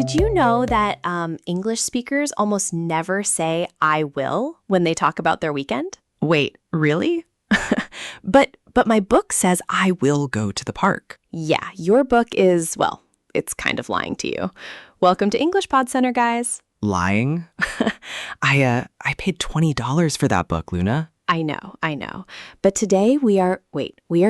Did you know that English speakers almost never say I will when they talk about their weekend? Wait, really? But my book says I will go to the park. yeah, your book is, well, it's kind of lying to you. Welcome to English Pod Center, guys. Lying? I paid $20 for that book, Luna. I know. But today we are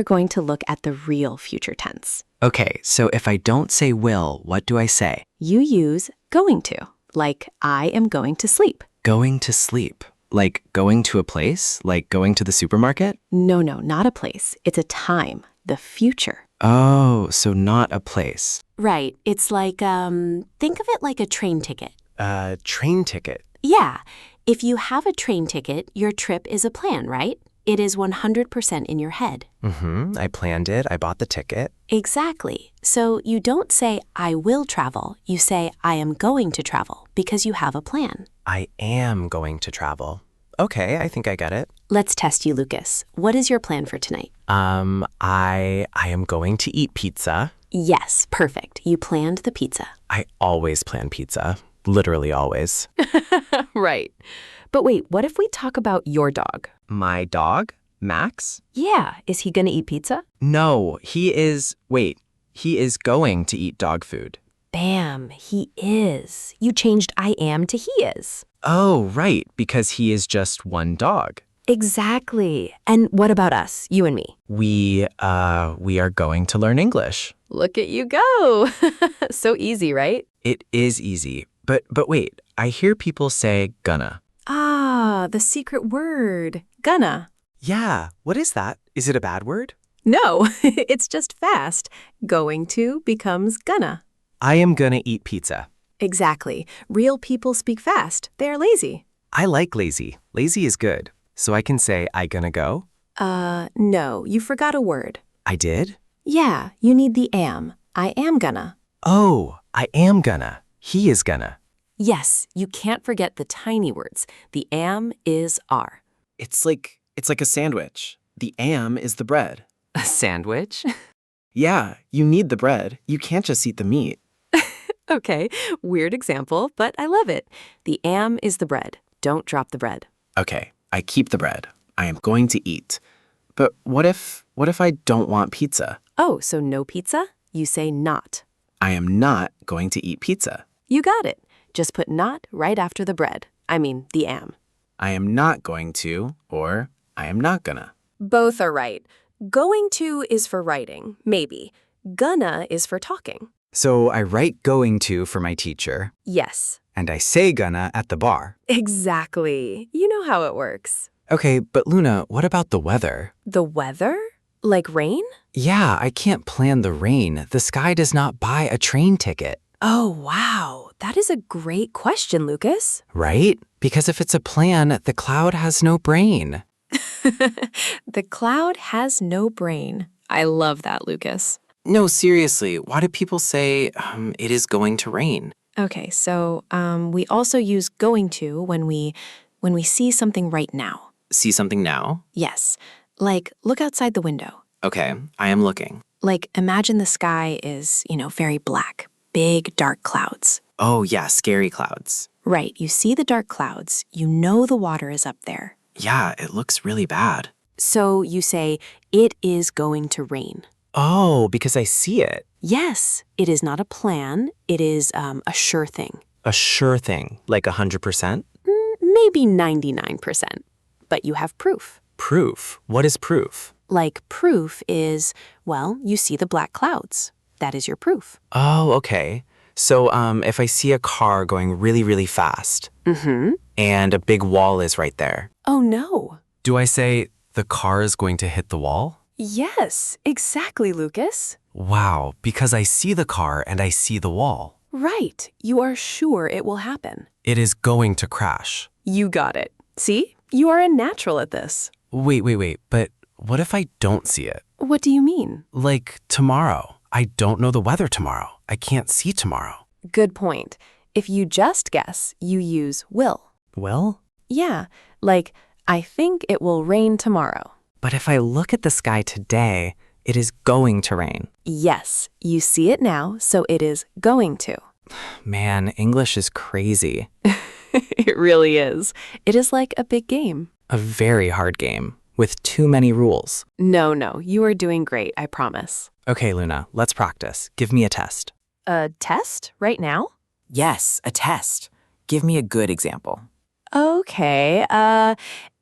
going to look at the real future tense. Okay, so if I don't say will, what do I say? You use going to, like I am going to sleep. Going to sleep. Like going to a place? Like going to the supermarket? No, not a place. It's a time, the future. Oh, so not a place. Right. It's like, think of it like a train ticket. Train ticket. Yeah. If you have a train ticket, your trip is a plan, right? It is 100% in your head. I planned it. I bought the ticket. Exactly. So you don't say, I will travel. You say, I am going to travel because you have a plan. I am going to travel. Okay, I think I get it. Let's test you, Lucas. What is your plan for tonight? I am going to eat pizza. Yes, perfect. You planned the pizza. I always plan pizza. Literally always. Right. But wait, what if we talk about your dog? My dog? Max? Yeah, is he gonna eat pizza? No, he is going to eat dog food. Bam, he is. You changed I am to he is. Oh, right, because he is just one dog. Exactly. And what about us, you and me? We are going to learn English. Look at you go. So easy, right? It is easy. But wait, I hear people say gonna. Ah, the secret word, gonna. Yeah, what is that? Is it a bad word? No, it's just fast. Going to becomes gonna. I am gonna eat pizza. Exactly. Real people speak fast. They are lazy. I like lazy. Lazy is good. So I can say I gonna go? No, you forgot a word. I did? Yeah, you need the am. I am gonna. Oh, I am gonna. He is gonna. Yes, you can't forget the tiny words. The am, is, are. It's like a sandwich. The am is the bread. A sandwich? Yeah, you need the bread. You can't just eat the meat. Okay, weird example, but I love it. The am is the bread. Don't drop the bread. Okay, I keep the bread. I am going to eat. But what if I don't want pizza? Oh, so no pizza? You say not. I am not going to eat pizza. You got it. Just put not right after the bread. I mean, the am. I am not going to, or I am not gonna. Both are right. Going to is for writing, maybe. Gonna is for talking. So I write going to for my teacher, Yes. and I say gonna at the bar. Exactly. You know how it works. Okay, but Luna, what about the weather? The weather? Like rain? Yeah, I can't plan the rain. The sky does not buy a train ticket, Oh, wow. That is a great question, Lucas. right? Because if it's a plan, the cloud has no brain. The cloud has no brain. I love that, Lucas. No, seriously, why do people say it is going to rain? Okay, so we also use going to when we see something right now. See something now? Yes, like look outside the window. Okay, I am looking. Like imagine the sky is, very black, big dark clouds. Oh yeah, scary clouds. Right, you see the dark clouds, you know the water is up there. Yeah, it looks really bad. So you say, it is going to rain. Oh, because I see it. Yes, it is not a plan. It is a sure thing. A sure thing, like 100%? Maybe 99%. But you have proof. Proof? What is proof? Like proof is, well, you see the black clouds. That is your proof. Oh, okay. So if I see a car going really, really fast and a big wall is right there, Oh, no. do I say the car is going to hit the wall? Yes, exactly, Lucas. Wow, because I see the car and I see the wall. Right, you are sure it will happen. It is going to crash. You got it. See, you are a natural at this. Wait, but what if I don't see it? What do you mean? Like tomorrow. I don't know the weather tomorrow. I can't see tomorrow. Good point. If you just guess, you use will. Well? Yeah, like, I think it will rain tomorrow. But if I look at the sky today, it is going to rain. Yes, you see it now, so it is going to. Man, English is crazy. It really is. It is like a big game. A very hard game with too many rules. No, you are doing great, I promise. Okay, Luna, let's practice. Give me a test. A test right now? Yes, a test. Give me a good example. Okay,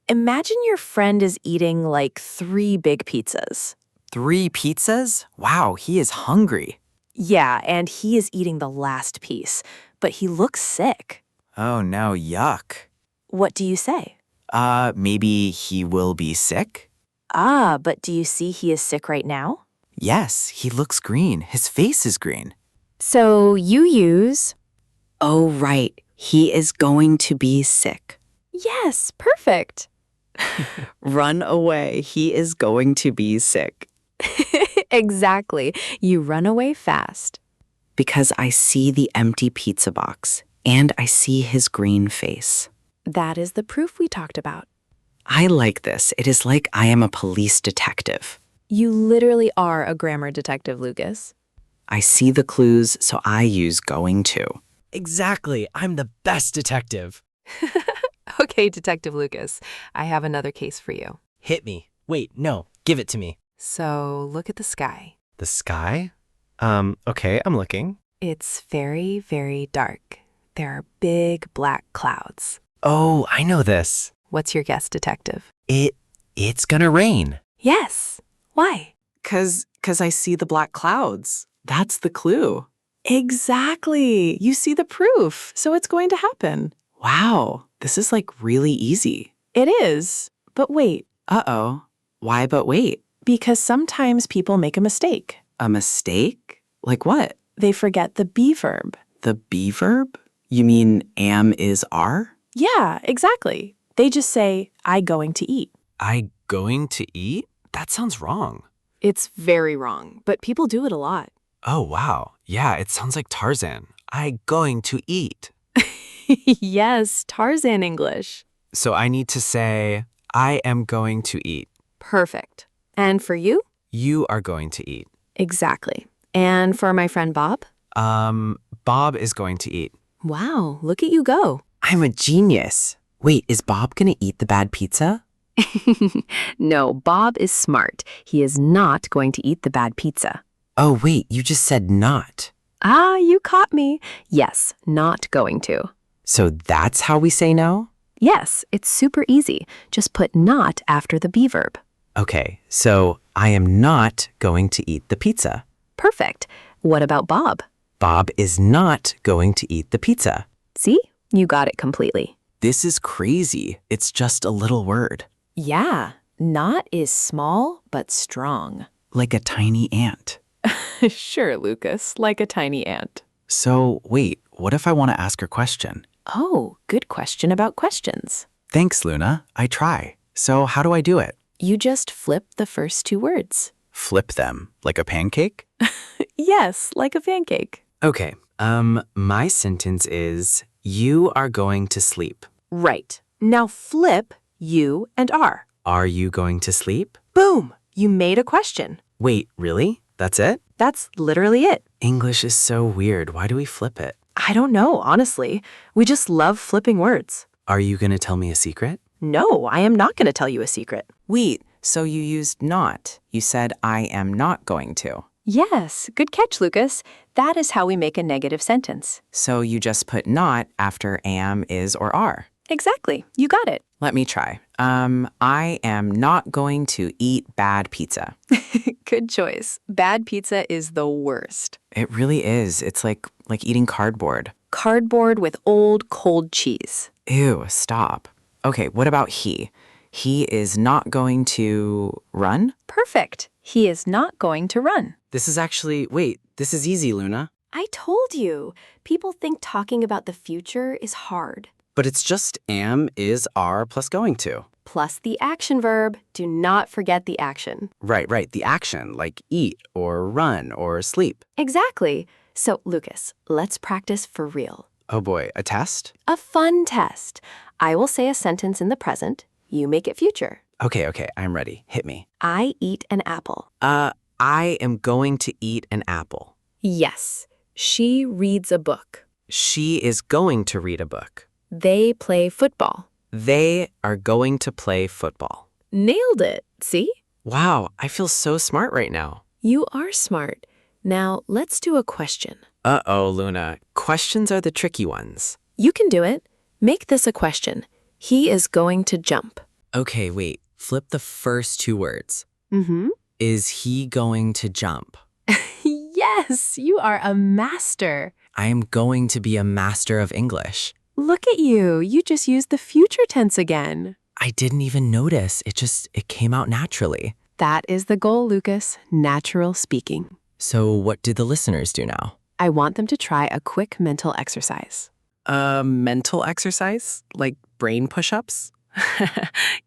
imagine your friend is eating like 3 big pizzas. 3 pizzas? Wow, he is hungry. Yeah, and he is eating the last piece, but he looks sick. Oh no, yuck. What do you say? Maybe he will be sick? Ah, but do you see he is sick right now? Yes, he looks green. His face is green. So you use... Oh, right. He is going to be sick. Yes, perfect. Run away. He is going to be sick. Exactly. You run away fast. Because I see the empty pizza box and I see his green face. That is the proof we talked about. I like this. It is like I am a police detective. You literally are a grammar detective, Lucas. I see the clues, so I use going to. Exactly. I'm the best detective. Okay, Detective Lucas, I have another case for you. Hit me. Wait, no. Give it to me. So look at the sky. The sky? Okay, I'm looking. It's very, very dark. There are big black clouds. Oh, I know this. What's your guess, Detective? It's gonna rain. Yes. Why? 'Cause I see the black clouds. That's the clue. Exactly. You see the proof, so it's going to happen. Wow, this is like really easy. It is. But wait, Uh-oh. Why but wait? because sometimes people make a mistake. A mistake? Like what? They forget the be verb. The be verb? You mean am is are? Yeah, exactly. They just say, I going to eat. I going to eat? That sounds wrong. It's very wrong, but people do it a lot. Oh, wow. Yeah, it sounds like Tarzan. I going to eat. Yes, Tarzan English. So I need to say, I am going to eat. Perfect. And for you? You are going to eat. Exactly. And for my friend Bob? Bob is going to eat. Wow, look at you go. I'm a genius. Wait, is Bob gonna eat the bad pizza? No, Bob is smart. He is not going to eat the bad pizza. Oh, wait, you just said not. Ah, you caught me. Yes, not going to. So that's how we say no? Yes, it's super easy. Just put not after the be verb. Okay, so I am not going to eat the pizza. Perfect. What about Bob? Bob is not going to eat the pizza. See? You got it completely. This is crazy. It's just a little word. Yeah, not is small but strong. Like a tiny ant. Sure, Lucas, like a tiny ant. So, wait, what if I want to ask a question? Oh, good question about questions. Thanks, Luna. I try. So, how do I do it? You just flip the first 2 words. Flip them like a pancake? Yes, like a pancake. Okay, my sentence is, you are going to sleep. Right. Now flip you and are. Are you going to sleep? Boom! You made a question. Wait, really? That's it? That's literally it. English is so weird. Why do we flip it? I don't know, honestly. We just love flipping words. Are you going to tell me a secret? No, I am not going to tell you a secret. Wait, so you used not. You said I am not going to. Yes, good catch, Lucas. That is how we make a negative sentence. So you just put not after am, is, or are. Exactly. You got it. Let me try. I am not going to eat bad pizza. Good choice. Bad pizza is the worst. It really is. It's like eating cardboard. Cardboard with old, cold cheese. Ew, stop. Okay, what about he? He is not going to run? Perfect. He is not going to run. This is actually, wait, this is easy, Luna. I told you. People think talking about the future is hard. But it's just am, is, are plus going to. Plus the action verb. Do not forget the action. Right. The action, like eat or run or sleep. Exactly. So, Lucas, let's practice for real. Oh boy, a test? A fun test. I will say a sentence in the present. You make it future. Okay, I'm ready. Hit me. I eat an apple. I am going to eat an apple. Yes. She reads a book. She is going to read a book. They play football. They are going to play football. Nailed it, see? Wow, I feel so smart right now. You are smart. Now, let's do a question. Uh-oh, Luna. Questions are the tricky ones. You can do it. Make this a question. He is going to jump. Okay, wait. Flip the first two words. Mm-hmm. Is he going to jump? Yes, you are a master. I am going to be a master of English. Look at you. You just used the future tense again. I didn't even notice. It came out naturally. That is the goal, Lucas. Natural speaking. So what do the listeners do now? I want them to try a quick mental exercise. A mental exercise? Like brain push-ups?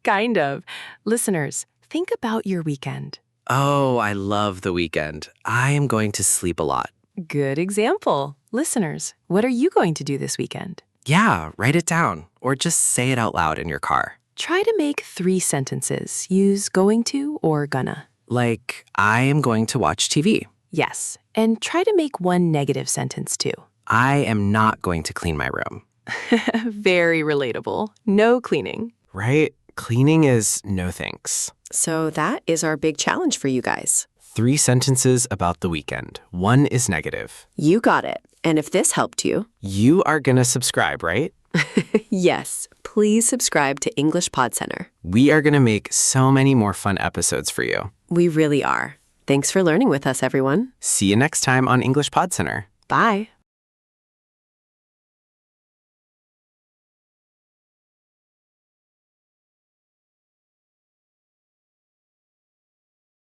Kind of. Listeners, think about your weekend. Oh, I love the weekend. I am going to sleep a lot. Good example. Listeners, what are you going to do this weekend? Yeah, write it down or just say it out loud in your car. Try to make 3 sentences. Use going to or gonna. Like, I am going to watch TV. Yes, and try to make 1 negative sentence too. I am not going to clean my room. Very relatable. No cleaning. Right? Cleaning is no thanks. So that is our big challenge for you guys. 3 sentences about the weekend. 1 is negative. You got it. And if this helped you, You are gonna subscribe, right? yes, please subscribe to English Pod Center. We are gonna make so many more fun episodes for you. We really are. Thanks for learning with us, everyone. See you next time on English Pod Center. Bye.